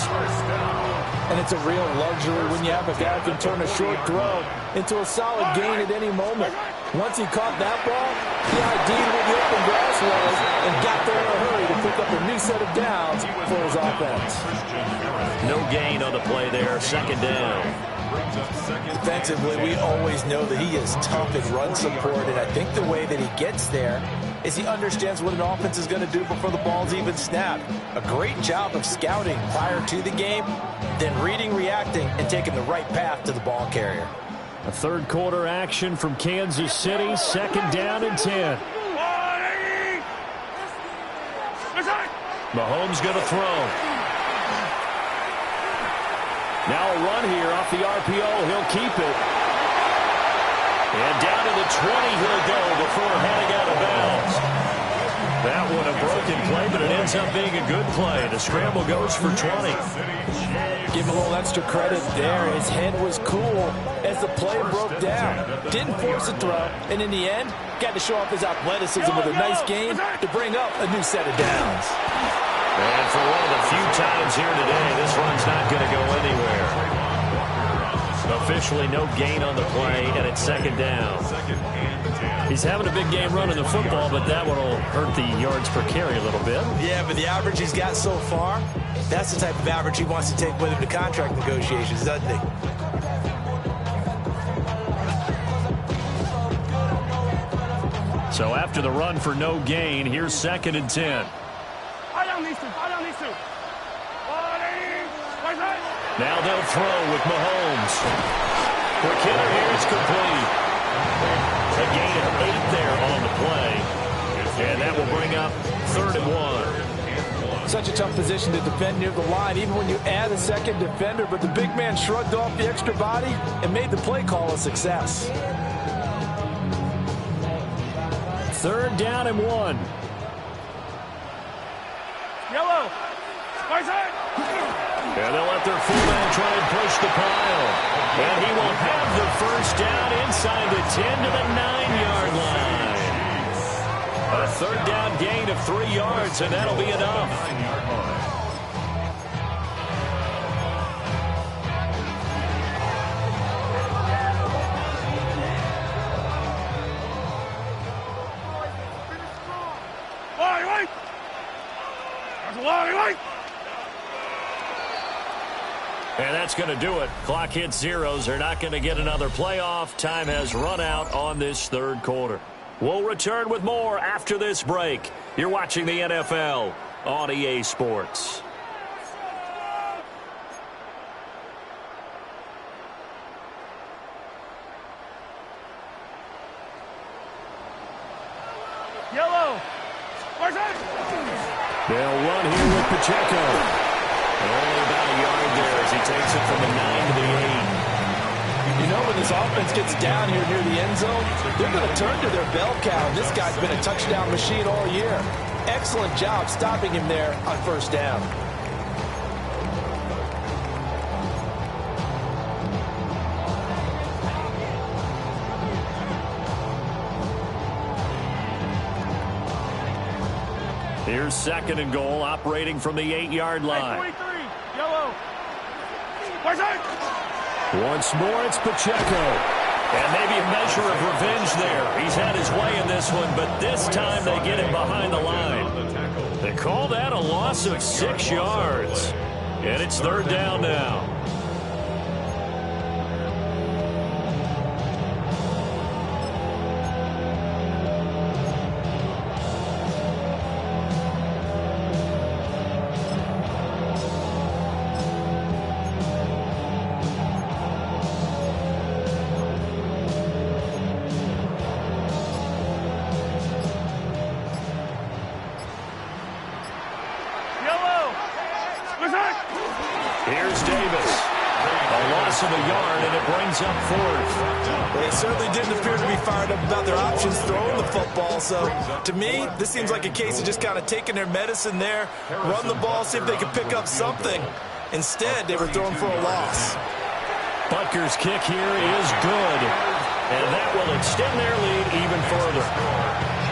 And it's a real luxury when you have a guy who can turn a short throw into a solid gain at any moment. Once he caught that ball, he ID'd where the open grass was and got there in a hurry to pick up a new set of downs for his offense. No gain on the play there, 2nd down. Defensively, we always know that he is tough in run support, and I think the way that he gets there is he understands what an offense is going to do before the ball's even snapped. A great job of scouting prior to the game, then reading, reacting, and taking the right path to the ball carrier. A 3rd quarter action from Kansas City, 2nd down and 10. Mahomes going to throw. Now a run here off the RPO. He'll keep it. And down to the 20 he'll go before heading out of bounds. That one a broken play, but it ends up being a good play. The scramble goes for 20. Give him a little extra credit there. His head was cool as the play broke down. Didn't force a throw, and in the end, got to show off his athleticism with a nice gain to bring up a new set of downs. And for one of the few times here today, this run's not going to go anywhere. Officially no gain on the play, and it's second down. He's having a big game running the football, but that one will hurt the yards per carry a little bit. Yeah, but the average he's got so far, that's the type of average he wants to take with him to contract negotiations, doesn't he? So after the run for no gain, here's second and 10. Now they'll throw with Mahomes. For Kittle, here's complete. A gain of 8 there on the play. And that will bring up 3rd and 1. Such a tough position to defend near the line, even when you add a second defender, but the big man shrugged off the extra body and made the play call a success. 3rd down and 1. Yellow. And they'll let their fullback try and push the pile. And he will have the first down inside the 10 to the 9-yard line. A 3rd down gain of 3 yards, and that'll be enough. And that's going to do it. Clock hits zeros. They're not going to get another playoff. Time has run out on this 3rd quarter. We'll return with more after this break. You're watching the NFL on EA Sports. Yellow. They'll run here with Pacheco. Only about a yard there as he takes it from the 9 to the 8. You know, when this offense gets down here near the end zone, they're going to turn to their bell cow. This guy's been a touchdown machine all year. Excellent job stopping him there on 1st down. Here's 2nd and goal, operating from the 8-yard line. 23, yellow. Once more, it's Pacheco. And maybe a measure of revenge there. He's had his way in this one, but this time they get him behind the line. They call that a loss of 6 yards. And it's 3rd down now. Here's Davis. A loss of a yard, and it brings up 4th. They certainly didn't appear to be fired up about their options throwing the football. So, to me, this seems like a case of just kind of taking their medicine there, run the ball, see if they could pick up something. Instead, they were throwing for a loss. Butker's kick here is good, and that will extend their lead even further.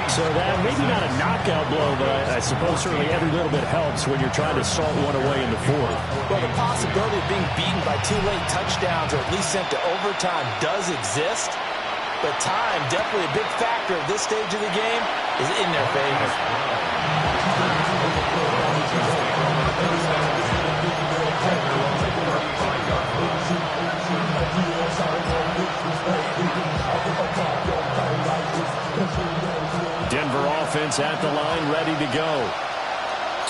So that maybe not a knockout blow, but I suppose certainly every little bit helps when you're trying to salt one away in the 4th. Well, the possibility of being beaten by 2 late touchdowns or at least sent to overtime does exist, but time, definitely a big factor at this stage of the game, is in their favor. Denver offense at the line, ready to go.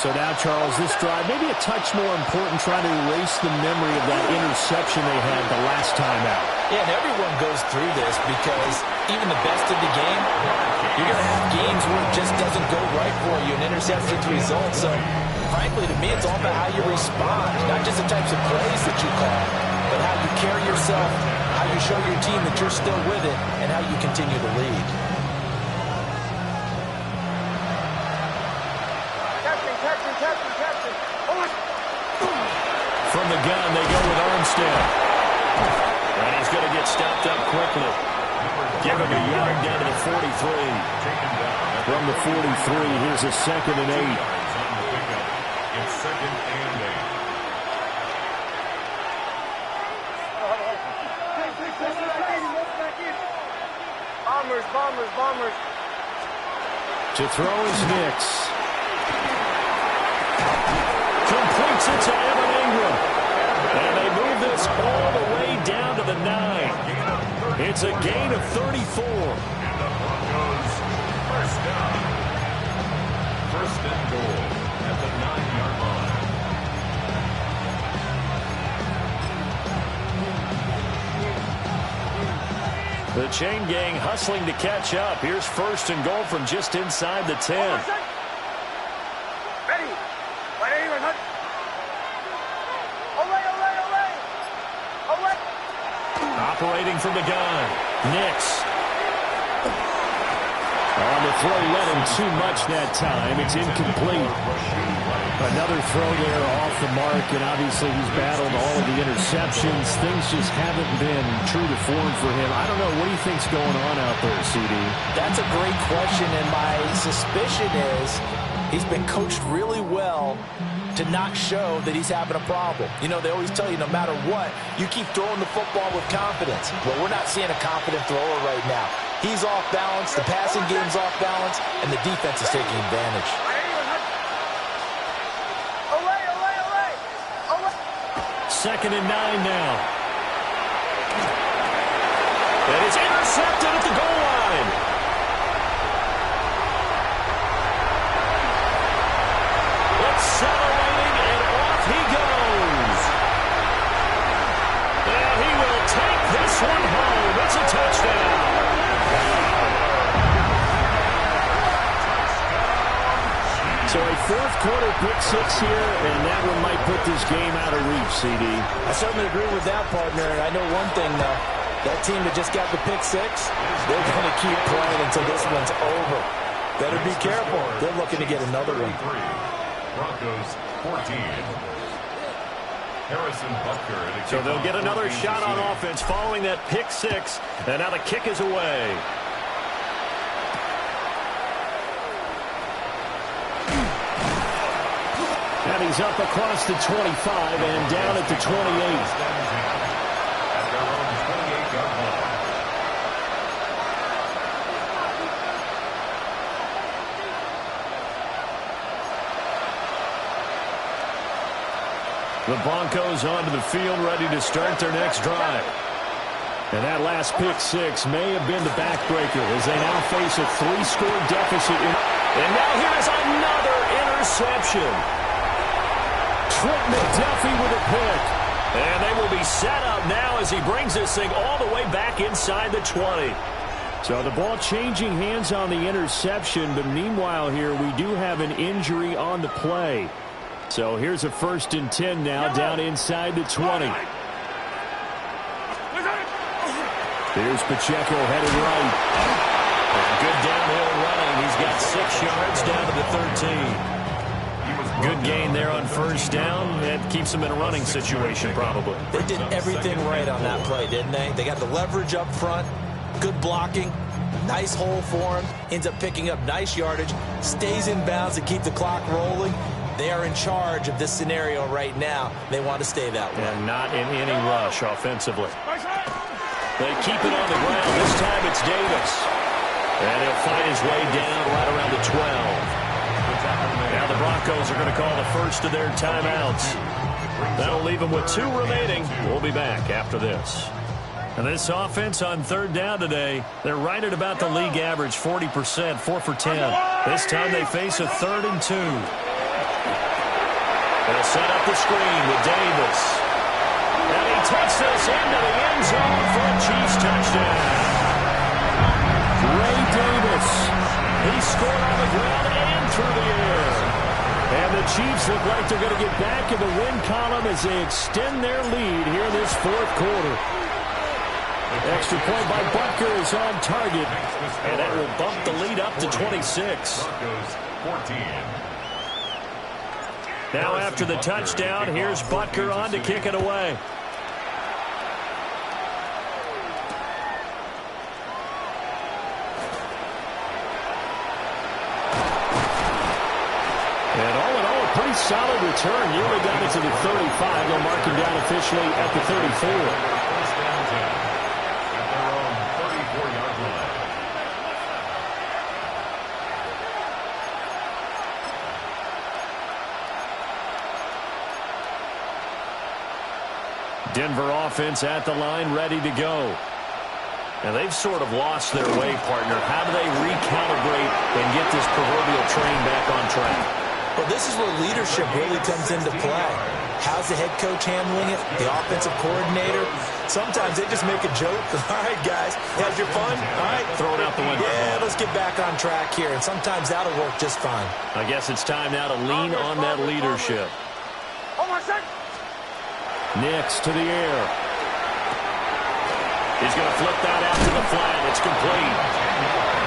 So now, Charles, this drive, maybe a touch more important, trying to erase the memory of that interception they had the last time out. Yeah, and everyone goes through this because even the best of the game, you're going to have games where it just doesn't go right for you, and interceptions result. So, frankly, to me, it's all about how you respond, not just the types of plays that you call, but how you carry yourself, how you show your team that you're still with it, and how you continue to lead. From the gun, they go with Armstead. And he's going to get stopped up quickly. Give him a yard down to the 43. From the 43, here's a 2nd and 8. It's 2nd and 8. To throw is Nix. Completes it to Evan Ingram. And they move this all the way down to the 9. It's a gain of 34. And the Broncos first down. First and goal at the 9-yard line. The chain gang hustling to catch up. Here's first and goal from just inside the 10. Ready. Operating from the gun. Nix. On the throw, let him too much that time. It's incomplete. Another throw there off the mark, and obviously he's battled all of the interceptions. Things just haven't been true to form for him. I don't know. What do you think's going on out there, CD? That's a great question, and my suspicion is he's been coached really well to not show that he's having a problem. You know, they always tell you no matter what, you keep throwing the football with confidence. Well, we're not seeing a confident thrower right now. He's off balance, the passing game's off balance, and the defense is taking advantage. Second and 9 now. And it's intercepted at the goal line. Accelerating, and off he goes. And he will take this one home. It's a touchdown. So a fourth quarter pick six here, and that one might put this game out of reach, CD. I certainly agree with that, partner. And I know one thing, though. That team that just got the pick six, they're going to keep playing until this one's over. Better be careful. They're looking to get another one. Broncos 14. Harrison Butker. So they'll get another shot on offense following that pick six. And now the kick is away. And he's up across the 25 and down at the 28. At their own 28-yard line. The Broncos onto the field, ready to start their next drive. And that last pick six may have been the backbreaker as they now face a 3-score deficit. And now here's another interception. Trent McDuffie with a pick. And they will be set up now as he brings this thing all the way back inside the 20. So the ball changing hands on the interception, but meanwhile here we do have an injury on the play. So here's a 1st and 10 now down inside the 20. Here's Pacheco headed right. And good downhill running. He's got 6 yards down to the 13. Good gain there on first down. That keeps them in a running situation probably. They did everything right on that play, didn't they? They got the leverage up front, good blocking, nice hole for him, ends up picking up nice yardage, stays in bounds to keep the clock rolling. They are in charge of this scenario right now. They want to stay that way. And not in any rush offensively. They keep it on the ground. This time it's Davis. And he'll find his way down right around the 12. Now the Broncos are going to call the first of their timeouts. That'll leave them with 2 remaining. We'll be back after this. And this offense on third down today, they're right at about the league average, 40%, 4 for 10. This time they face a 3rd and 2. They'll set up the screen with Davis. And he takes this into the end zone for a Chiefs touchdown. Ray Davis. He scored on the ground and through the air. And the Chiefs look like they're going to get back in the win column as they extend their lead here in this 4th quarter. Extra point by Butker is on target. And that will bump the lead up to 26. Broncos 14. Now after the touchdown, here's Butker on to kick it away. And all in all, a pretty solid return. Nearly got it to the 35. They'll mark him down officially at the 34. First down 10 at their own 34-yard line. Denver offense at the line, ready to go. And they've sort of lost their way, partner. How do they recalibrate and get this proverbial train back on track? Well, this is where leadership really comes into play. How's the head coach handling it? The offensive coordinator? Sometimes they just make a joke. All right, guys, had your fun? All right. Throw it out the window. Yeah, let's get back on track here. And sometimes that'll work just fine. I guess it's time now to lean on that leadership. Nix to the air. He's going to flip that out to the flat. It's complete.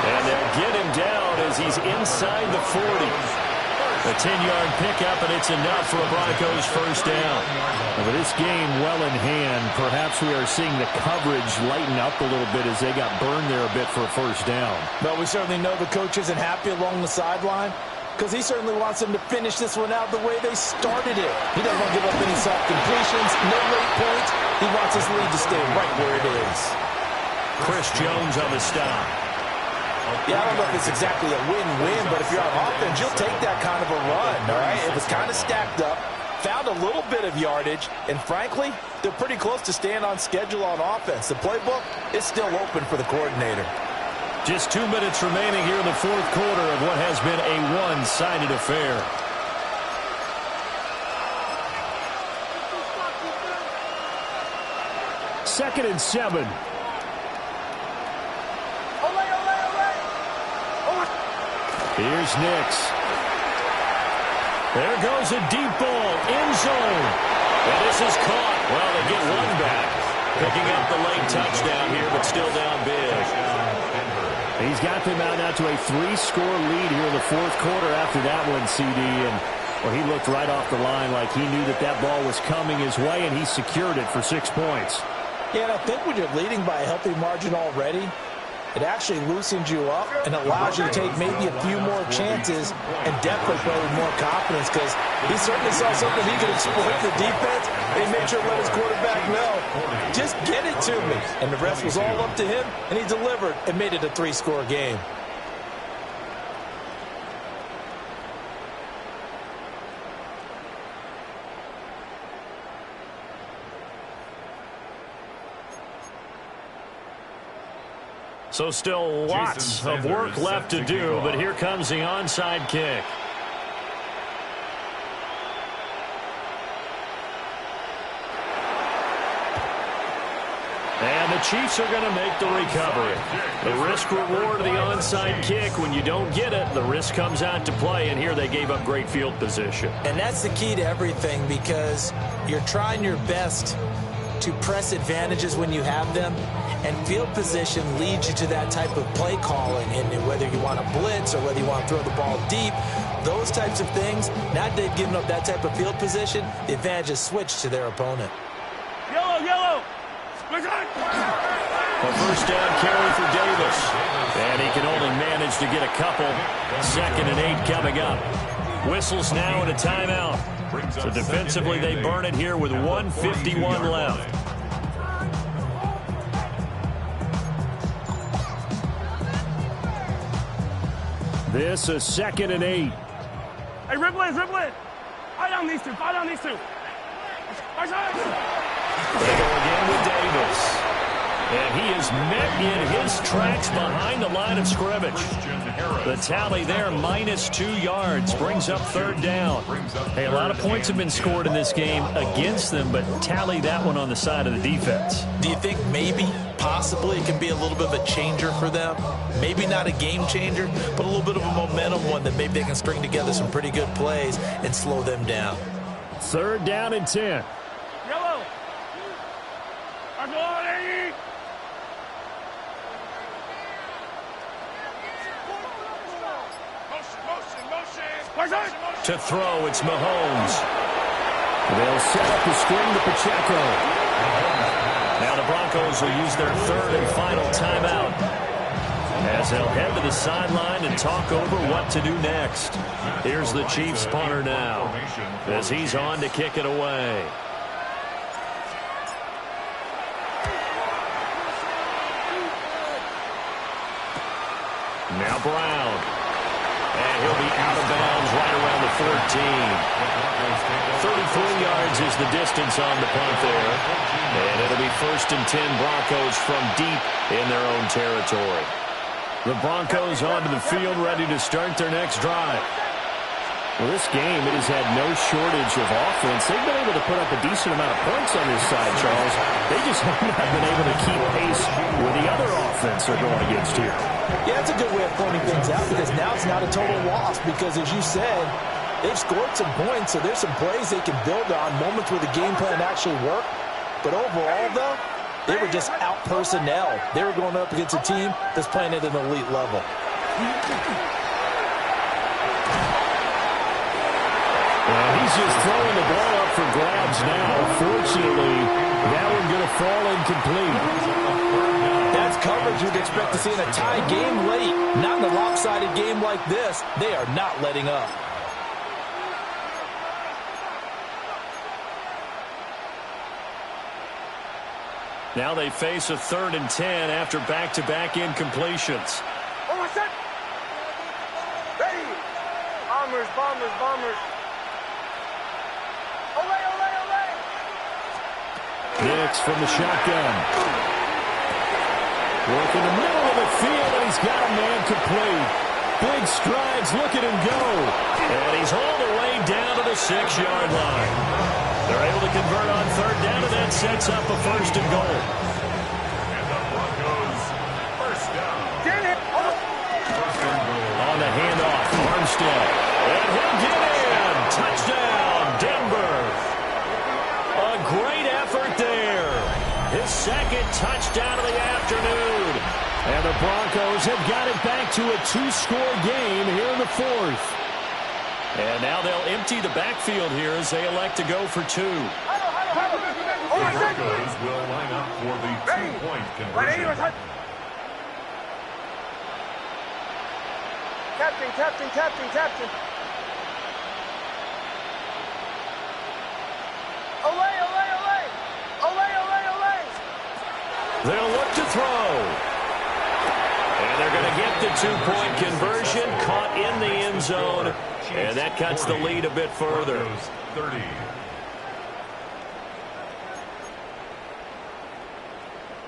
And they'll get him down as he's inside the 40. A 10-yard pickup, and it's enough for a Broncos first down. With this game well in hand, perhaps we are seeing the coverage lighten up a little bit as they got burned there a bit for a first down. But we certainly know the coach isn't happy along the sideline because he certainly wants them to finish this one out the way they started it. He doesn't want to give up any soft completions, no late points. He wants his lead to stay right where it is. Chris Jones on the stop. Yeah, I don't know if it's exactly a win-win, but if you're on offense, you'll take that kind of a run, all right? It was kind of stacked up, found a little bit of yardage, and frankly, they're pretty close to staying on schedule on offense. The playbook is still open for the coordinator. Just 2 minutes remaining here in the fourth quarter of what has been a one-sided affair. Second and 7. Here's Nix. There goes a deep ball, end zone. And this is caught. Well, they get one back. Picking up the late touchdown here, but still down big. He's got them out now to a 3-score lead here in the fourth quarter after that one, CD. And well, he looked right off the line like he knew that that ball was coming his way, and he secured it for 6 points. Yeah, and I think when you're leading by a healthy margin already, it actually loosens you up and allows you to take maybe a few more chances and definitely play with more confidence because he certainly saw something he could exploit the defense. He made sure to let his quarterback know, just get it to me. And the rest was all up to him, and he delivered and made it a 3-score game. So still lots of work left to do, but here comes the onside kick. And the Chiefs are going to make the recovery. The risk-reward of the onside kick, when you don't get it, the risk comes out to play, and here they gave up great field position. And that's the key to everything because you're trying your best to press advantages when you have them, and field position leads you to that type of play calling. And whether you want to blitz or whether you want to throw the ball deep, those types of things, now that they've given up that type of field position, the advantage is switched to their opponent. Yellow! A first down carry for Davis. And he can only manage to get a couple. 2nd and 8 coming up. Whistles now and a timeout. So defensively, they burn it here with 1:51 left. This is 2nd and 8. Hey, Ripley! Fight down these two! They go again with Davis. And he is met in his tracks behind the line of scrimmage. The tally there, -2 yards, brings up 3rd down. Hey, a lot of points have been scored in this game against them, but tally that one on the side of the defense. Do you think maybe, possibly, it can be a little bit of a changer for them? Maybe not a game changer, but a little bit of a momentum one that maybe they can string together some pretty good plays and slow them down. 3rd down and 10. Yellow! To throw, it's Mahomes. They'll set up the screen to Pacheco. Now the Broncos will use their 3rd and final timeout as they'll head to the sideline and talk over what to do next. Here's the Chiefs punter now as he's on to kick it away. Now Brown. And he'll be out of bounds right around the 14. 33 yards covers the distance on the punt there. And it'll be 1st and 10 Broncos from deep in their own territory. The Broncos onto the field, ready to start their next drive. Well, this game, it has had no shortage of offense. They've been able to put up a decent amount of points on this side, Charles. They just have not been able to keep pace with the other offense they're going against here. Yeah, that's a good way of pointing things out because now it's not a total loss because, as you said, they've scored some points, so there's some plays they can build on, moments where the game plan actually worked. But overall, though, they were just out personnel. They were going up against a team that's playing at an elite level. And he's just throwing the ball up for grabs now. Fortunately, that one going to fall incomplete. That's coverage you'd expect to see in a tie game late. Not in a lopsided game like this. They are not letting up. Now they face a 3rd and 10 after back-to-back incompletions. Oh, my son! Ready! Bombers, bombers, bombers. Olay, olay, olay! Nix from the shotgun. Working the middle of the field, and he's got a man complete. Big strides, look at him go. And he's all the way down to the 6-yard line. They're able to convert on 3rd down, and that sets up a 1st and goal. And the Broncos, 1st down. On the handoff, Armstead. And he'll get in. Touchdown, Denver. A great effort there. His 2nd touchdown of the afternoon. And the Broncos have got it back to a 2-score game here in the 4th. And now they'll empty the backfield here as they elect to go for 2. The Broncos will line up for the 2-point conversion. Captain, captain, captain, captain. Olay, olay, olay! Olay, olay, olay! They'll look to throw. And they're going to get the 2-point conversion, caught in the end zone. And that cuts the lead a bit further. 30.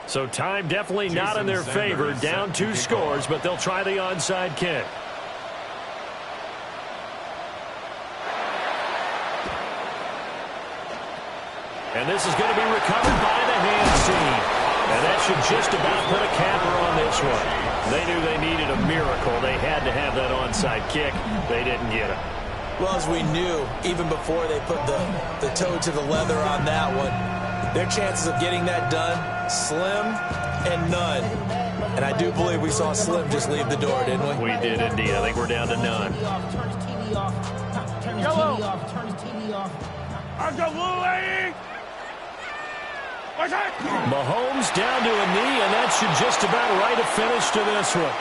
So time definitely not in their favor. Down 2 scores, but they'll try the onside kick. And this is going to be recovered by the hands team. And that should just about put a capper on this one. They knew they needed a miracle. They had to have that onside kick. They didn't get it. Well, as we knew, even before they put the toe to the leather on that one, their chances of getting that done, slim and none. And I do believe we saw Slim just leave the door, didn't we? We did indeed. I think we're down to none. Yellow! I've got blue lady! Mahomes down to a knee, and that should just about write a finish to this one.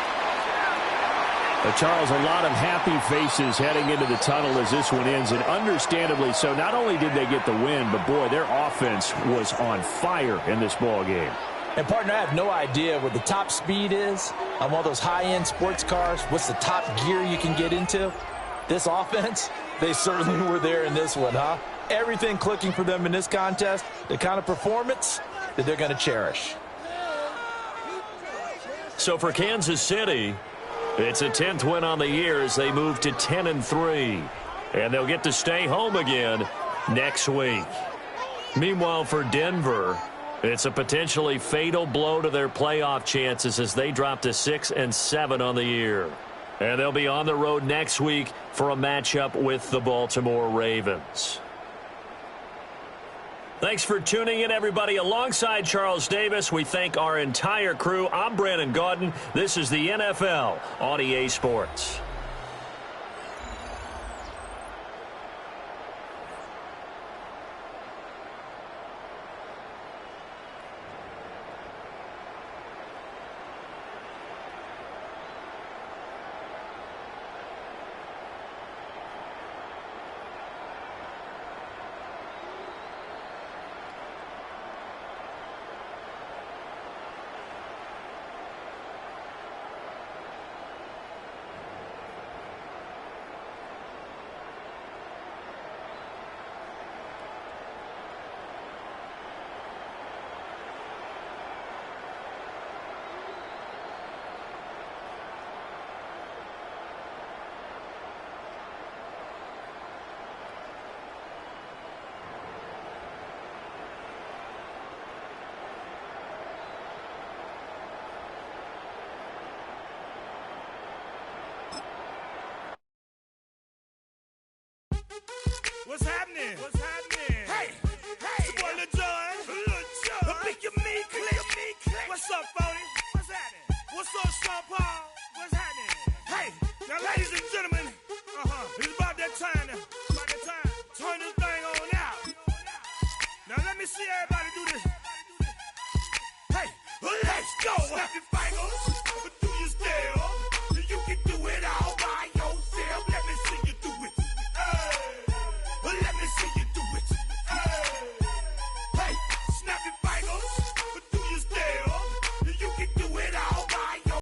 Charles, a lot of happy faces heading into the tunnel as this one ends, and understandably so. Not only did they get the win, but boy, their offense was on fire in this ball game. And partner, I have no idea what the top speed is on one of those high-end sports cars. What's the top gear you can get into? This offense, they certainly were there in this one, huh? Everything clicking for them in this contest, the kind of performance that they're going to cherish. So for Kansas City, it's a 10th win on the year as they move to 10-3. And they'll get to stay home again next week. Meanwhile, for Denver, it's a potentially fatal blow to their playoff chances as they drop to 6-7 on the year. And they'll be on the road next week for a matchup with the Baltimore Ravens. Thanks for tuning in, everybody. Alongside Charles Davis, we thank our entire crew. I'm Brandon Gaudin. This is the NFL on EA Sports. What's happening? What's happening? Hey, it's your boy Lil Jon. Pick your meat click. What's up, Phony? What's happening? What's up, Sean Paul? What's happening? Hey, now ladies and gentlemen, it's about that time to